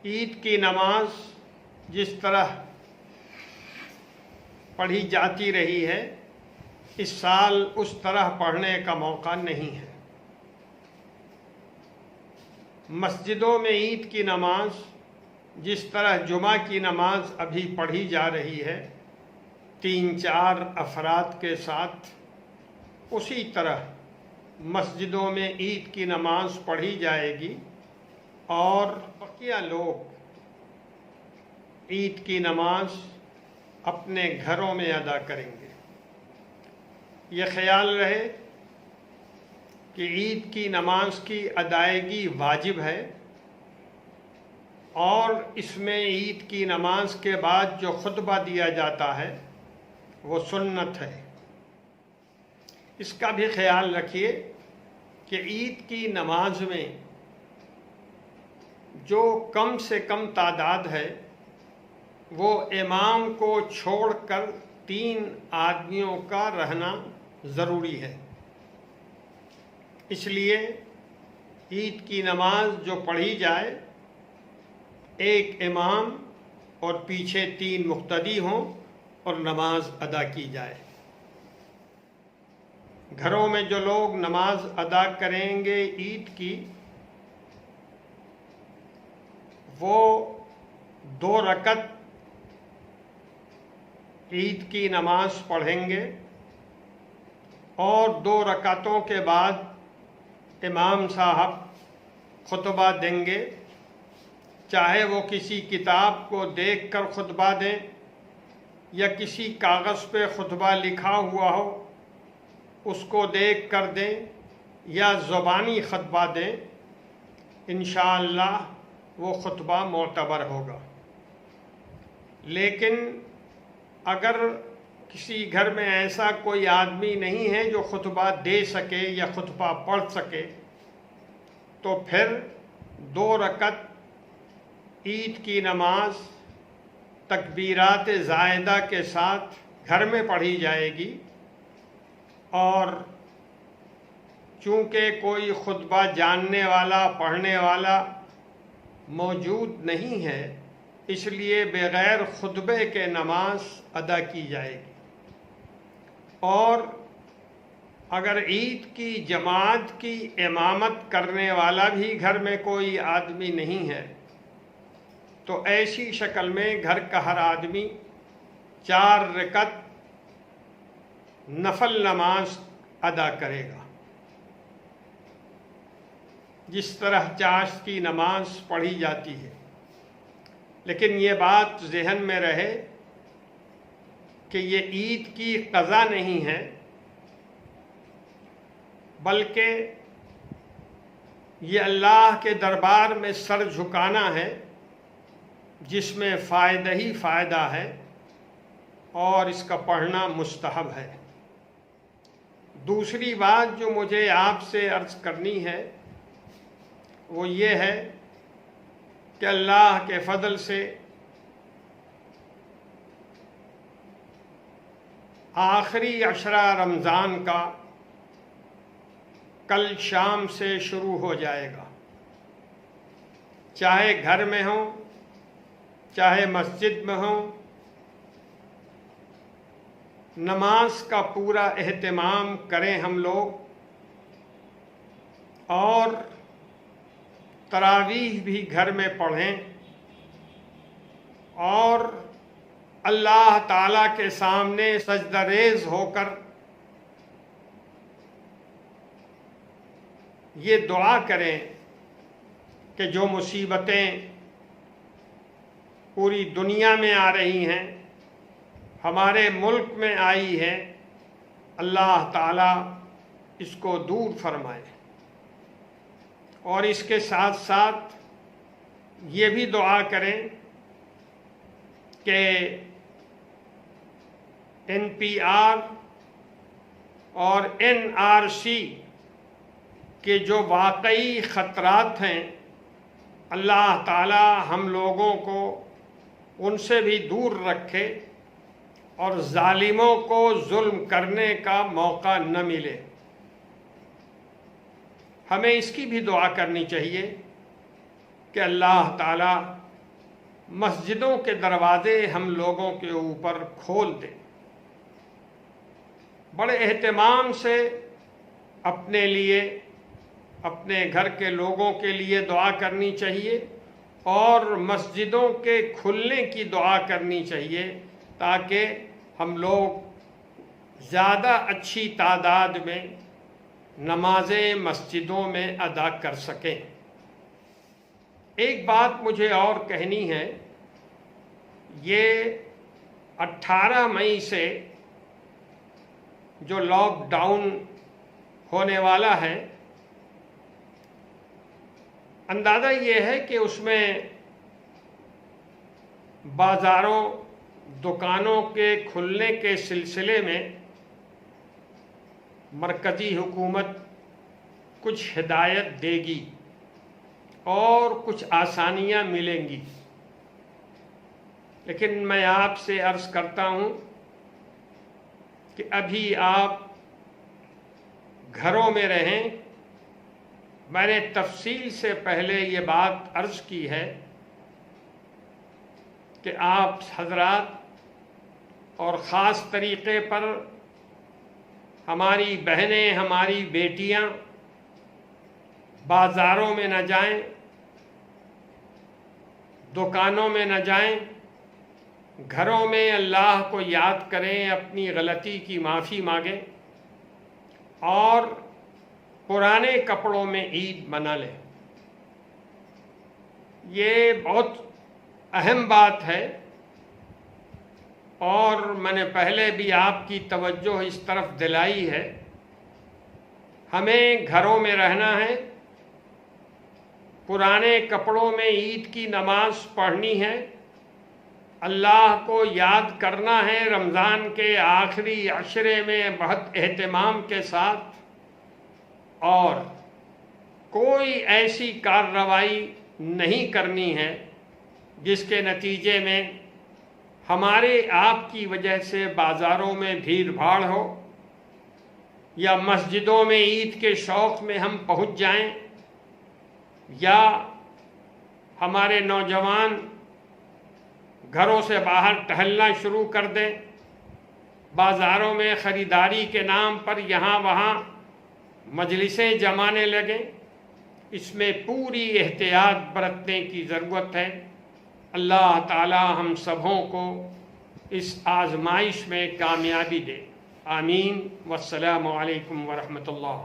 عید کی نماز جس طرح پڑھی جاتی رہی ہے اس سال اس طرح پڑھنے کا موقع نہیں ہے۔ مسجدوں میں عید کی نماز جس طرح جمعہ کی نماز ابھی پڑھی جا رہی ہے 3-4 افراد کے ساتھ، اسی طرح مسجدوں میں عید کی نماز پڑھی جائے گی اور بقیہ لوگ عید کی نماز اپنے گھروں میں ادا کریں گے۔ یہ خیال رہے کہ عید کی نماز کی ادائیگی واجب ہے اور اس میں عید کی نماز کے بعد جو خطبہ دیا جاتا ہے وہ سنت ہے۔ اس کا بھی خیال رکھیے کہ عید کی نماز میں جو کم سے کم تعداد ہے وہ امام کو چھوڑ کر 3 آدمیوں کا رہنا ضروری ہے۔ اس لیے عید کی نماز جو پڑھی جائے ایک امام اور پیچھے 3 مقتدی ہوں اور نماز ادا کی جائے۔ گھروں میں جو لوگ نماز ادا کریں گے عید کی وہ 2 رکعت عید کی نماز پڑھیں گے اور 2 رکعتوں کے بعد امام صاحب خطبہ دیں گے، چاہے وہ کسی کتاب کو دیکھ کر خطبہ دیں یا کسی کاغذ پہ خطبہ لکھا ہوا ہو اس کو دیکھ کر دیں یا زبانی خطبہ دیں، انشاءاللہ وہ خطبہ معتبر ہوگا۔ لیکن اگر کسی گھر میں ایسا کوئی آدمی نہیں ہے جو خطبہ دے سکے یا خطبہ پڑھ سکے تو پھر 2 رکعت عید کی نماز تکبیرات زائدہ کے ساتھ گھر میں پڑھی جائے گی، اور چونکہ کوئی خطبہ جاننے والا پڑھنے والا موجود نہیں ہے اس لیے بغیر خطبے کے نماز ادا کی جائے گی۔ اور اگر عید کی جماعت کی امامت کرنے والا بھی گھر میں کوئی آدمی نہیں ہے تو ایسی شکل میں گھر کا ہر آدمی 4 رکعت نفل نماز ادا کرے گا، جس طرح چاشت کی نماز پڑھی جاتی ہے۔ لیکن یہ بات ذہن میں رہے کہ یہ عید کی قضا نہیں ہے بلکہ یہ اللہ کے دربار میں سر جھکانا ہے جس میں فائدہ ہی فائدہ ہے اور اس کا پڑھنا مستحب ہے۔ دوسری بات جو مجھے آپ سے عرض کرنی ہے وہ یہ ہے کہ اللہ کے فضل سے آخری عشرہ رمضان کا کل شام سے شروع ہو جائے گا، چاہے گھر میں ہوں چاہے مسجد میں ہوں، نماز کا پورا اہتمام کریں ہم لوگ، اور تراویح بھی گھر میں پڑھیں اور اللہ تعالیٰ کے سامنے سجدہ ریز ہو کر یہ دعا کریں کہ جو مصیبتیں پوری دنیا میں آ رہی ہیں ہمارے ملک میں آئی ہیں اللہ تعالیٰ اس کو دور فرمائے، اور اس کے ساتھ ساتھ یہ بھی دعا کریں کہ NPR اور NRC کے جو واقعی خطرات ہیں اللہ تعالیٰ ہم لوگوں کو ان سے بھی دور رکھے اور ظالموں کو ظلم کرنے کا موقع نہ ملے۔ ہمیں اس کی بھی دعا کرنی چاہیے کہ اللہ تعالیٰ مسجدوں کے دروازے ہم لوگوں کے اوپر کھول دے. بڑے اہتمام سے اپنے لیے، اپنے گھر کے لوگوں کے لیے دعا کرنی چاہیے اور مسجدوں کے کھلنے کی دعا کرنی چاہیے تاکہ ہم لوگ زیادہ اچھی تعداد میں نمازیں مسجدوں میں ادا کر سکیں. ایک بات مجھے اور کہنی ہے، یہ 18 مئی سے جو لاک ڈاؤن ہونے والا ہے، اندازہ یہ ہے کہ اس میں بازاروں، دکانوں کے کھلنے کے سلسلے میں مرکزی حکومت کچھ ہدایت دے گی اور کچھ آسانیاں ملیں گی. لیکن میں آپ سے عرض کرتا ہوں کہ ابھی آپ گھروں میں رہیں. میں نے تفصیل سے پہلے یہ بات عرض کی ہے کہ آپ حضرات اور خاص طریقے پر ہماری بہنیں، ہماری بیٹیاں بازاروں میں نہ جائیں، دکانوں میں نہ جائیں، گھروں میں اللہ کو یاد کریں، اپنی غلطی کی معافی مانگیں اور پرانے کپڑوں میں عید منا لیں. یہ بہت اہم بات ہے اور میں نے پہلے بھی آپ کی توجہ اس طرف دلائی ہے. ہمیں گھروں میں رہنا ہے، پرانے کپڑوں میں عید کی نماز پڑھنی ہے، اللہ کو یاد کرنا ہے رمضان کے آخری عشرے میں بہت اہتمام کے ساتھ، اور کوئی ایسی کارروائی نہیں کرنی ہے جس کے نتیجے میں ہمارے آپ کی وجہ سے بازاروں میں بھیڑ بھاڑ ہو یا مسجدوں میں عید کے شوق میں ہم پہنچ جائیں یا ہمارے نوجوان گھروں سے باہر ٹہلنا شروع کر دیں، بازاروں میں خریداری کے نام پر یہاں وہاں مجلسیں جمانے لگیں. اس میں پوری احتیاط برتنے کی ضرورت ہے. اللہ تعالی ہم سبوں کو اس آزمائش میں کامیابی دے. آمین. والسلام علیکم ورحمۃ اللہ.